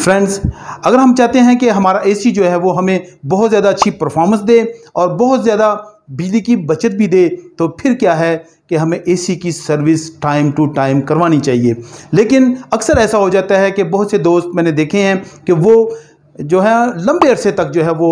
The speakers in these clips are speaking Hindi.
फ्रेंड्स, अगर हम चाहते हैं कि हमारा एसी जो है वो हमें बहुत ज़्यादा अच्छी परफॉर्मेंस दे और बहुत ज़्यादा बिजली की बचत भी दे, तो फिर क्या है कि हमें एसी की सर्विस टाइम टू टाइम करवानी चाहिए। लेकिन अक्सर ऐसा हो जाता है कि बहुत से दोस्त मैंने देखे हैं कि वो जो है लंबे अरसे तक जो है वो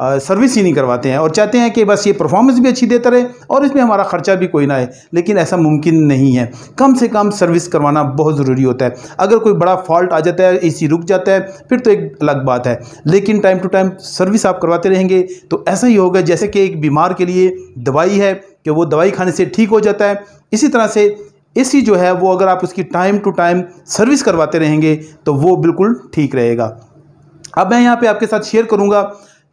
सर्विस ही नहीं करवाते हैं और चाहते हैं कि बस ये परफॉर्मेंस भी अच्छी देता रहे और इसमें हमारा ख़र्चा भी कोई ना है। लेकिन ऐसा मुमकिन नहीं है। कम से कम सर्विस करवाना बहुत ज़रूरी होता है। अगर कोई बड़ा फॉल्ट आ जाता है, एसी रुक जाता है, फिर तो एक अलग बात है। लेकिन टाइम टू टाइम सर्विस आप करवाते रहेंगे तो ऐसा ही होगा जैसे कि एक बीमार के लिए दवाई है कि वो दवाई खाने से ठीक हो जाता है, इसी तरह से एसी जो है वो अगर आप उसकी टाइम टू टाइम सर्विस करवाते रहेंगे तो वो बिल्कुल ठीक रहेगा। अब मैं यहाँ पे आपके साथ शेयर करूँगा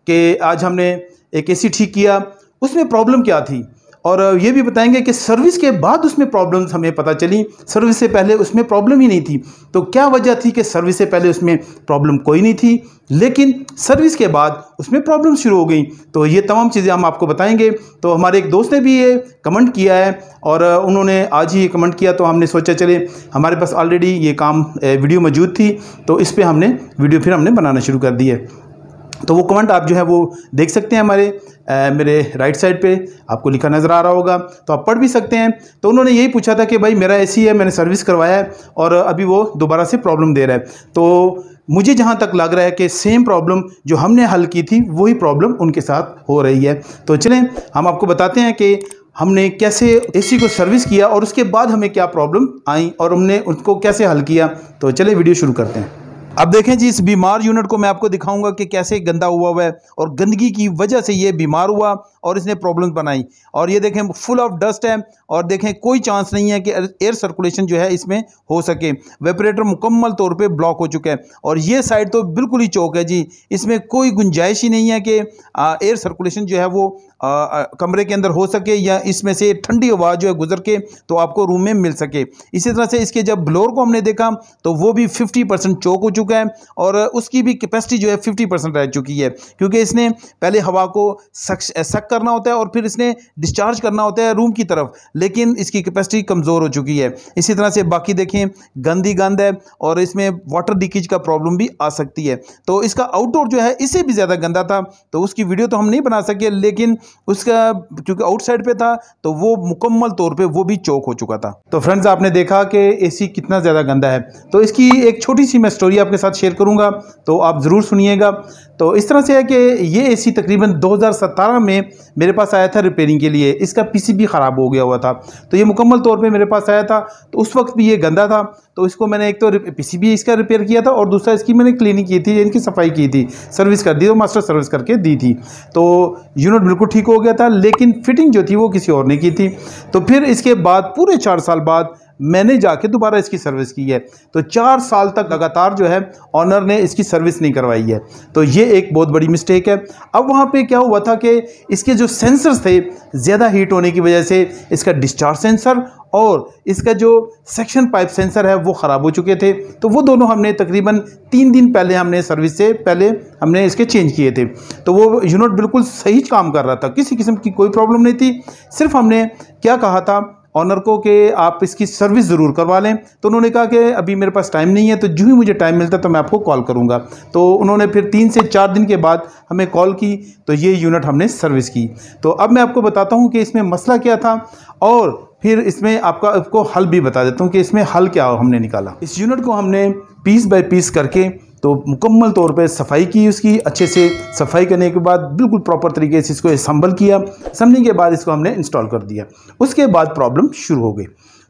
कि आज हमने एक एसी ठीक किया, उसमें प्रॉब्लम क्या थी, और ये भी बताएंगे कि सर्विस के बाद उसमें प्रॉब्लम्स हमें पता चली। सर्विस से पहले उसमें प्रॉब्लम ही नहीं थी। तो क्या वजह थी कि सर्विस से पहले उसमें प्रॉब्लम कोई नहीं थी लेकिन सर्विस के बाद उसमें प्रॉब्लम शुरू हो गई? तो ये तमाम चीज़ें हम आपको बताएंगे। तो हमारे एक दोस्त ने भी ये कमेंट किया है और उन्होंने आज ही ये कमेंट किया, तो हमने सोचा चले हमारे पास ऑलरेडी ये काम वीडियो मौजूद थी तो इस पर हमने वीडियो फिर हमने बनाना शुरू कर दी है। तो वो कमेंट आप जो है वो देख सकते हैं मेरे राइट साइड पे आपको लिखा नज़र आ रहा होगा, तो आप पढ़ भी सकते हैं। तो उन्होंने यही पूछा था कि भाई मेरा एसी है, मैंने सर्विस करवाया है और अभी वो दोबारा से प्रॉब्लम दे रहा है। तो मुझे जहाँ तक लग रहा है कि सेम प्रॉब्लम जो हमने हल की थी वही प्रॉब्लम उनके साथ हो रही है। तो चलें हम आपको बताते हैं कि हमने कैसे एसी को सर्विस किया और उसके बाद हमें क्या प्रॉब्लम आई और हमने उनको कैसे हल किया। तो चलें वीडियो शुरू करते हैं। अब देखें जी, इस बीमार यूनिट को मैं आपको दिखाऊंगा कि कैसे गंदा हुआ है और गंदगी की वजह से ये बीमार हुआ और इसने प्रॉब्लम बनाई। और ये देखें फुल ऑफ डस्ट है और देखें कोई चांस नहीं है कि एयर सर्कुलेशन जो है इसमें हो सके। वेपरेटर मुकम्मल तौर पे ब्लॉक हो चुका है और ये साइड तो बिल्कुल ही चौक है जी, इसमें कोई गुंजाइश ही नहीं है कि एयर सर्कुलेशन जो है वो कमरे के अंदर हो सके या इसमें से ठंडी हवा जो है गुजर के तो आपको रूम में मिल सके। इसी तरह से इसके जब ब्लोअर को हमने देखा तो वो भी 50% चौक हो चुका है और उसकी भी कैपेसिटी जो है 50% रह चुकी है, क्योंकि इसने पहले हवा को सक करना होता है और फिर इसने डिस्चार्ज करना होता है रूम की तरफ, लेकिन इसकी कैपेसिटी कमज़ोर हो चुकी है। इसी तरह से बाकी देखें गंदी गंद है और इसमें वाटर लीकेज का प्रॉब्लम भी आ सकती है। तो इसका आउटडोर जो है इससे भी ज़्यादा गंदा था, तो उसकी वीडियो तो हम नहीं बना सके, लेकिन उसका क्योंकि आउटसाइड पे था तो वो मुकम्मल तौर पे वो भी चौक हो चुका था। तो फ्रेंड्स आपने देखा कि एसी कितना ज़्यादा गंदा है। तो इसकी एक छोटी सी मैं स्टोरी आपके साथ शेयर करूंगा, तो आप ज़रूर सुनिएगा। तो इस तरह से है कि ये एसी तकरीबन 2017 में मेरे पास आया था रिपेयरिंग के लिए। इसका पीसीबी ख़राब हो गया हुआ था, तो ये मुकम्मल तौर पे मेरे पास आया था। तो उस वक्त भी ये गंदा था, तो इसको मैंने एक तो पीसीबी इसका रिपेयर किया था और दूसरा इसकी मैंने क्लीनिंग की थी, इनकी सफाई की थी, सर्विस कर दी, तो मास्टर सर्विस करके दी थी। तो यूनिट बिल्कुल ठीक हो गया था, लेकिन फिटिंग जो थी वो किसी और ने की थी। तो फिर इसके बाद पूरे 4 साल बाद मैंने जाके दोबारा इसकी सर्विस की है। तो 4 साल तक लगातार जो है ऑनर ने इसकी सर्विस नहीं करवाई है। तो ये एक बहुत बड़ी मिस्टेक है। अब वहाँ पे क्या हुआ था कि इसके जो सेंसर्स थे ज़्यादा हीट होने की वजह से इसका डिस्चार्ज सेंसर और इसका जो सेक्शन पाइप सेंसर है वो ख़राब हो चुके थे। तो वो दोनों हमने तकरीबन 3 दिन पहले हमने सर्विस से पहले हमने इसके चेंज किए थे। तो वो यूनिट बिल्कुल सही काम कर रहा था, किसी किस्म की कोई प्रॉब्लम नहीं थी। सिर्फ हमने क्या कहा था ऑनर को कि आप इसकी सर्विस ज़रूर करवा लें, तो उन्होंने कहा कि अभी मेरे पास टाइम नहीं है, तो जो ही मुझे टाइम मिलता तो मैं आपको कॉल करूंगा। तो उन्होंने फिर 3 से 4 दिन के बाद हमें कॉल की, तो ये यूनिट हमने सर्विस की। तो अब मैं आपको बताता हूं कि इसमें मसला क्या था और फिर इसमें आपको हल भी बता देता हूं कि इसमें हल क्या हमने निकाला। इस यूनिट को हमने पीस बाय पीस करके तो मुकम्मल तौर पे सफाई की, उसकी अच्छे से सफाई करने के बाद बिल्कुल प्रॉपर तरीके से इसको असम्बल किया। असम्बलिंग के बाद इसको हमने इंस्टॉल कर दिया। उसके बाद प्रॉब्लम शुरू हो गई।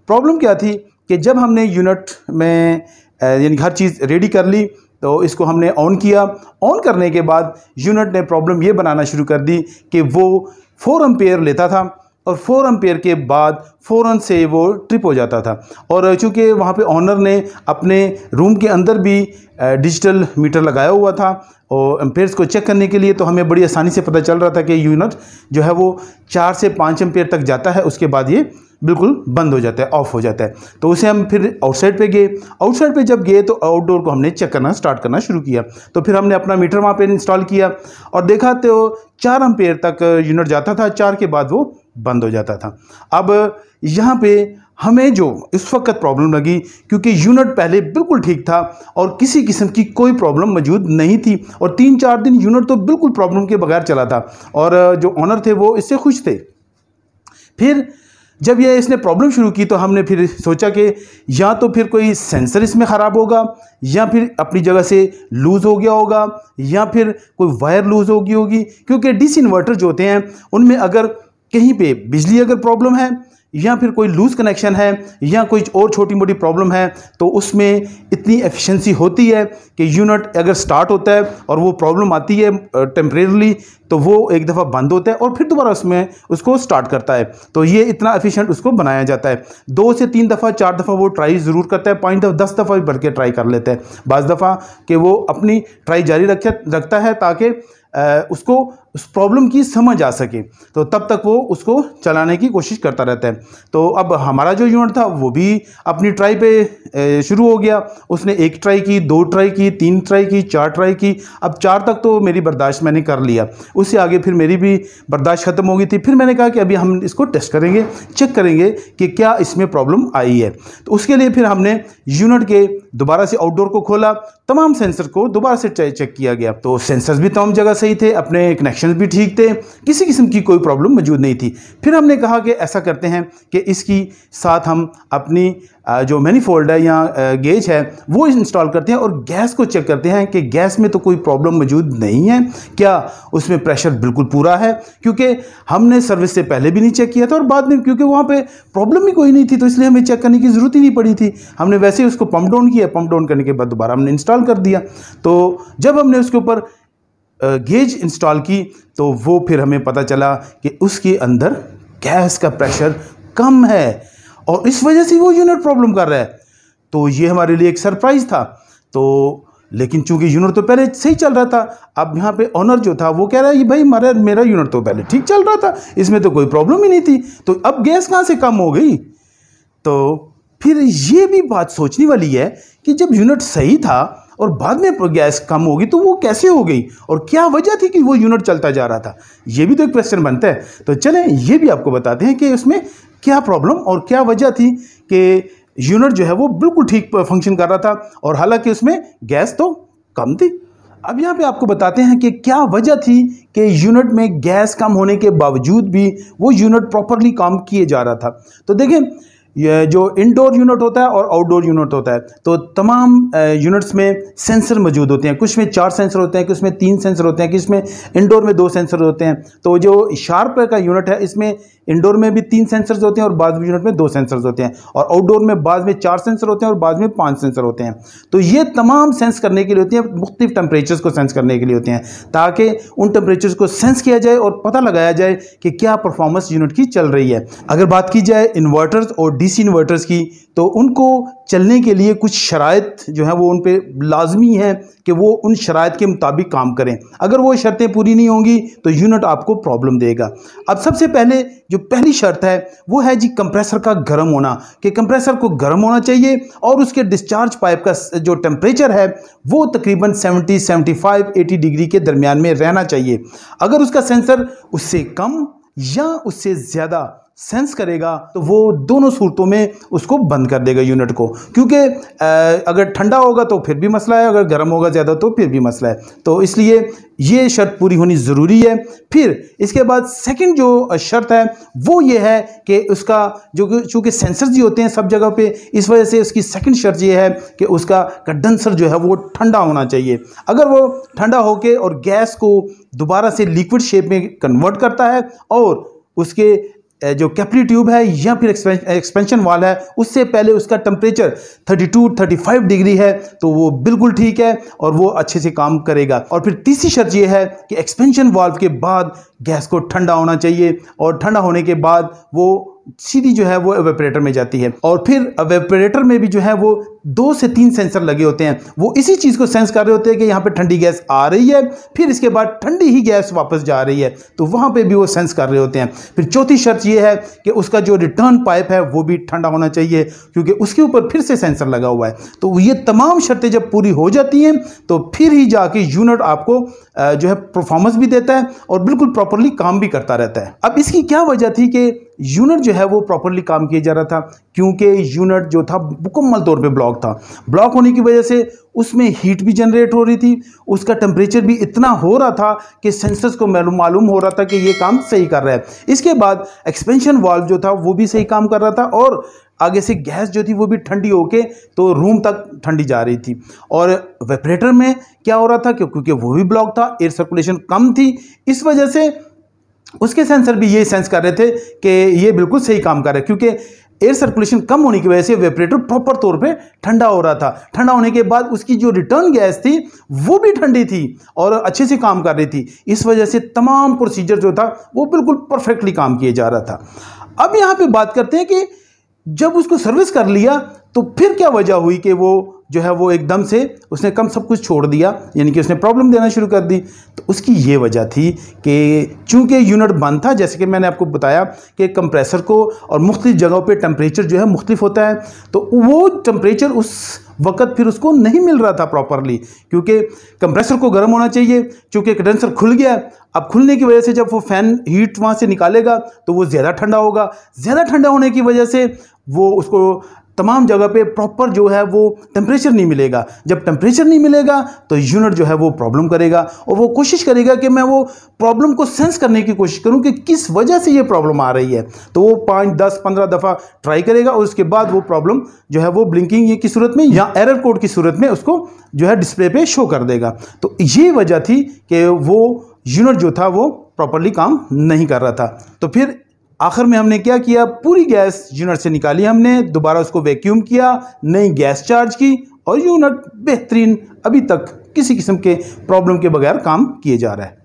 प्रॉब्लम क्या थी कि जब हमने यूनिट में यानी हर चीज़ रेडी कर ली तो इसको हमने ऑन किया। ऑन करने के बाद यूनिट ने प्रॉब्लम ये बनाना शुरू कर दी कि वो 4 एम्पेयर लेता था और 4 एम्पेयर के बाद फ़ौरन से वो ट्रिप हो जाता था। और चूँकि वहाँ पे ऑनर ने अपने रूम के अंदर भी डिजिटल मीटर लगाया हुआ था और एम्पेयर्स को चेक करने के लिए, तो हमें बड़ी आसानी से पता चल रहा था कि यूनिट जो है वो 4 से 5 एम्पेयर तक जाता है, उसके बाद ये बिल्कुल बंद हो जाता है, ऑफ हो जाता है। तो उसे हम फिर आउटसाइड पे गए। आउटसाइड पे जब गए तो आउटडोर को हमने चेक करना स्टार्ट करना शुरू किया। तो फिर हमने अपना मीटर वहाँ पे इंस्टॉल किया और देखा तो 4 एम्पेयर तक यूनिट जाता था, 4 के बाद वो बंद हो जाता था। अब यहाँ पे हमें जो इस वक्त प्रॉब्लम लगी, क्योंकि यूनिट पहले बिल्कुल ठीक था और किसी किस्म की कोई प्रॉब्लम मौजूद नहीं थी और 3-4 दिन यूनिट तो बिल्कुल प्रॉब्लम के बगैर चला था और जो ऑनर थे वो इससे खुश थे। फिर जब ये इसने प्रॉब्लम शुरू की तो हमने फिर सोचा कि या तो फिर कोई सेंसर इसमें ख़राब होगा, या फिर अपनी जगह से लूज़ हो गया होगा, या फिर कोई वायर लूज़ हो गई होगी, क्योंकि डीसी इन्वर्टर जो होते हैं उनमें अगर कहीं पे बिजली अगर प्रॉब्लम है या फिर कोई लूज़ कनेक्शन है या कोई और छोटी मोटी प्रॉब्लम है तो उसमें इतनी एफिशिएंसी होती है कि यूनिट अगर स्टार्ट होता है और वो प्रॉब्लम आती है टेम्परेरली तो वो एक दफ़ा बंद होता है और फिर दोबारा उसको स्टार्ट करता है। तो ये इतना एफिशिएंट उसको बनाया जाता है। 2 से 3 दफ़ा 4 दफ़ा वो ट्राई ज़रूर करता है, 10 दफ़ा भी बढ़ के ट्राई कर लेता है बाज़ दफ़ा कि वो अपनी ट्राई जारी रखता है ताकि उसको उस प्रॉब्लम की समझ आ सके, तो तब तक वो उसको चलाने की कोशिश करता रहता है। तो अब हमारा जो यूनिट था वो भी अपनी ट्राई पे शुरू हो गया। उसने 1 ट्राई की, 2 ट्राई की, 3 ट्राई की, 4 ट्राई की। अब 4 तक तो मेरी बर्दाश्त मैंने कर लिया, उससे आगे फिर मेरी भी बर्दाश्त ख़त्म हो गई थी। फिर मैंने कहा कि अभी हम इसको टेस्ट करेंगे, चेक करेंगे कि क्या इसमें प्रॉब्लम आई है। तो उसके लिए फिर हमने यूनिट के दोबारा से आउटडोर को खोला, तमाम सेंसर को दोबारा से चेक किया गया। तो सेंसर्स भी तमाम जगह सही थे, अपने कनेक्शंस भी ठीक थे, किसी किस्म की कोई प्रॉब्लम मौजूद नहीं थी। फिर हमने कहा कि ऐसा करते हैं कि इसकी साथ हम अपनी जो मैनीफोल्ड है या गेज है वो इंस्टॉल करते हैं और गैस को चेक करते हैं कि गैस में तो कोई प्रॉब्लम मौजूद नहीं है, क्या उसमें प्रेशर बिल्कुल पूरा है, क्योंकि हमने सर्विस से पहले भी नहीं चेक किया था और बाद में क्योंकि वहाँ पे प्रॉब्लम ही कोई नहीं थी तो इसलिए हमें चेक करने की ज़रूरत ही नहीं पड़ी थी। हमने वैसे ही उसको पंप डाउन किया, पंप डाउन करने के बाद दोबारा हमने इंस्टॉल कर दिया। तो जब हमने उसके ऊपर गेज इंस्टॉल की तो वो फिर हमें पता चला कि उसके अंदर गैस का प्रेशर कम है और इस वजह से वो यूनिट प्रॉब्लम कर रहा है। तो ये हमारे लिए एक सरप्राइज़ था। तो लेकिन चूंकि यूनिट तो पहले सही चल रहा था, अब यहाँ पे ऑनर जो था वो कह रहा है कि भाई मेरा यूनिट तो पहले ठीक चल रहा था, इसमें तो कोई प्रॉब्लम ही नहीं थी, तो अब गैस कहाँ से कम हो गई। तो फिर ये भी बात सोचने वाली है कि जब यूनिट सही था और बाद में गैस कम होगी तो वो कैसे हो गई और क्या वजह थी कि वो यूनिट चलता जा रहा था, ये भी तो एक क्वेश्चन बनता है। तो चलें ये भी आपको बताते हैं कि उसमें क्या प्रॉब्लम और क्या वजह थी कि यूनिट जो है वो बिल्कुल ठीक फंक्शन कर रहा था और हालांकि उसमें गैस तो कम थी। अब यहाँ पे आपको बताते हैं कि क्या वजह थी कि यूनिट में गैस कम होने के बावजूद भी वो यूनिट प्रॉपरली काम किए जा रहा था। तो देखें, ये जो इंडोर यूनिट होता है और आउटडोर यूनिट होता है तो तमाम यूनिट्स में सेंसर मौजूद होते हैं, कुछ में 4 सेंसर होते हैं, कुछ में 3 सेंसर होते हैं, कुछ में इंडोर में 2 सेंसर होते हैं। तो जो शार्प का यूनिट है इसमें इंडोर में भी 3 सेंसर्स होते हैं और बाद में यूनिट में 2 सेंसर्स होते हैं और आउटडोर में बाद में 4 सेंसर होते हैं और बाद में 5 सेंसर होते हैं। तो ये तमाम सेंस करने के लिए होती हैं, मुख्तलिफ टेम्परेचर्स को सेंस करने के लिए होते हैं ताकि उन टेम्परेचर्स को सेंस किया जाए और पता लगाया जाए कि क्या परफॉर्मेंस यूनिट की चल रही है। अगर बात की जाए इन्वर्टर्स और डीसी इन्वर्टर्स की तो उनको चलने के लिए कुछ शराइत जो है वो उन पे लाजमी है कि वो उन शराइत के मुताबिक काम करें। अगर वो शर्तें पूरी नहीं होंगी तो यूनिट आपको प्रॉब्लम देगा। अब सबसे पहले जो पहली शर्त है वो है जी कंप्रेसर का गर्म होना, कि कंप्रेसर को गर्म होना चाहिए और उसके डिस्चार्ज पाइप का जो टेम्परेचर है वो तकरीबन 70, 75, 80 डिग्री के दरमियान में रहना चाहिए। अगर उसका सेंसर उससे कम या उससे ज़्यादा सेंस करेगा तो वो दोनों सूरतों में उसको बंद कर देगा यूनिट को, क्योंकि अगर ठंडा होगा तो फिर भी मसला है, अगर गर्म होगा ज़्यादा तो फिर भी मसला है। तो इसलिए ये शर्त पूरी होनी ज़रूरी है। फिर इसके बाद सेकंड जो शर्त है वो ये है कि उसका जो चूँकि सेंसर्स जी होते हैं सब जगह पे, इस वजह से उसकी सेकंड शर्त ये है कि उसका कंडेंसर जो है वो ठंडा होना चाहिए। अगर वो ठंडा होके और गैस को दोबारा से लिक्विड शेप में कन्वर्ट करता है और उसके जो कैपिलरी ट्यूब है या फिर एक्सपेंशन वाल है उससे पहले उसका टेम्परेचर 32-35 डिग्री है तो वो बिल्कुल ठीक है और वो अच्छे से काम करेगा। और फिर तीसरी शर्त ये है कि एक्सपेंशन वाल्व के बाद गैस को ठंडा होना चाहिए और ठंडा होने के बाद वो सीधी जो है वो एवेपोरेटर में जाती है। और फिर एवेपोरेटर में भी जो है वो 2 से 3 सेंसर लगे होते हैं, वो इसी चीज़ को सेंस कर रहे होते हैं कि यहाँ पे ठंडी गैस आ रही है, फिर इसके बाद ठंडी ही गैस वापस जा रही है, तो वहाँ पे भी वो सेंस कर रहे होते हैं। फिर चौथी शर्त ये है कि उसका जो रिटर्न पाइप है वो भी ठंडा होना चाहिए क्योंकि उसके ऊपर फिर से सेंसर लगा हुआ है। तो ये तमाम शर्तें जब पूरी हो जाती हैं तो फिर ही जाके यूनिट आपको जो है परफॉर्मेंस भी देता है और बिल्कुल प्रॉपरली काम भी करता रहता है। अब इसकी क्या वजह थी कि यूनिट जो है वो प्रॉपरली काम किया जा रहा था, क्योंकि यूनिट जो था मुकम्मल तौर पे ब्लॉक था। ब्लॉक होने की वजह से उसमें हीट भी जनरेट हो रही थी, उसका टेम्परेचर भी इतना हो रहा था कि सेंसर्स को मालूम हो रहा था कि ये काम सही कर रहा है। इसके बाद एक्सपेंशन वाल्व जो था वो भी सही काम कर रहा था और आगे से गैस जो थी वो भी ठंडी होके तो रूम तक ठंडी जा रही थी। और वेपरेटर में क्या हो रहा था, क्योंकि वो भी ब्लॉक था, एयर सर्कुलेशन कम थी, इस वजह से उसके सेंसर भी ये सेंस कर रहे थे कि ये बिल्कुल सही काम कर रहा है, क्योंकि एयर सर्कुलेशन कम होने की वजह से वेपरेटर प्रॉपर तौर पे ठंडा हो रहा था। ठंडा होने के बाद उसकी जो रिटर्न गैस थी वो भी ठंडी थी और अच्छे से काम कर रही थी। इस वजह से तमाम प्रोसीजर जो था वो बिल्कुल परफेक्टली काम किया जा रहा था। अब यहाँ पे बात करते हैं कि जब उसको सर्विस कर लिया तो फिर क्या वजह हुई कि वो जो है वो एकदम से उसने कम सब कुछ छोड़ दिया, यानी कि उसने प्रॉब्लम देना शुरू कर दी। तो उसकी ये वजह थी कि चूंकि यूनिट बंद था, जैसे कि मैंने आपको बताया कि कंप्रेसर को और मुख्तलिफ जगहों पे टेम्परेचर जो है मुख्तलिफ होता है, तो वो टेम्परेचर उस वक्त फिर उसको नहीं मिल रहा था प्रॉपरली, क्योंकि कंप्रेसर को गर्म होना चाहिए। चूँकि कंडेंसर खुल गया, अब खुलने की वजह से जब वो फ़ैन हीट वहाँ से निकालेगा तो वो ज़्यादा ठंडा होगा। ज़्यादा ठंडा होने की वजह से वो उसको तमाम जगह पे प्रॉपर जो है वो टेम्परेचर नहीं मिलेगा। जब टेम्परेचर नहीं मिलेगा तो यूनिट जो है वो प्रॉब्लम करेगा और वो कोशिश करेगा कि मैं वो प्रॉब्लम को सेंस करने की कोशिश करूं कि किस वजह से ये प्रॉब्लम आ रही है। तो वो 5, 10, 15 दफ़ा ट्राई करेगा और उसके बाद वो प्रॉब्लम जो है वो ब्लिंकिंग ये की सूरत में या एरर कोड की सूरत में उसको जो है डिस्प्ले पे शो कर देगा। तो ये वजह थी कि वो यूनिट जो था वो प्रॉपरली काम नहीं कर रहा था। तो फिर आखिर में हमने क्या किया, पूरी गैस यूनिट से निकाली हमने, दोबारा उसको वैक्यूम किया, नई गैस चार्ज की और यूनिट बेहतरीन अभी तक किसी किस्म के प्रॉब्लम के बगैर काम किए जा रहा है।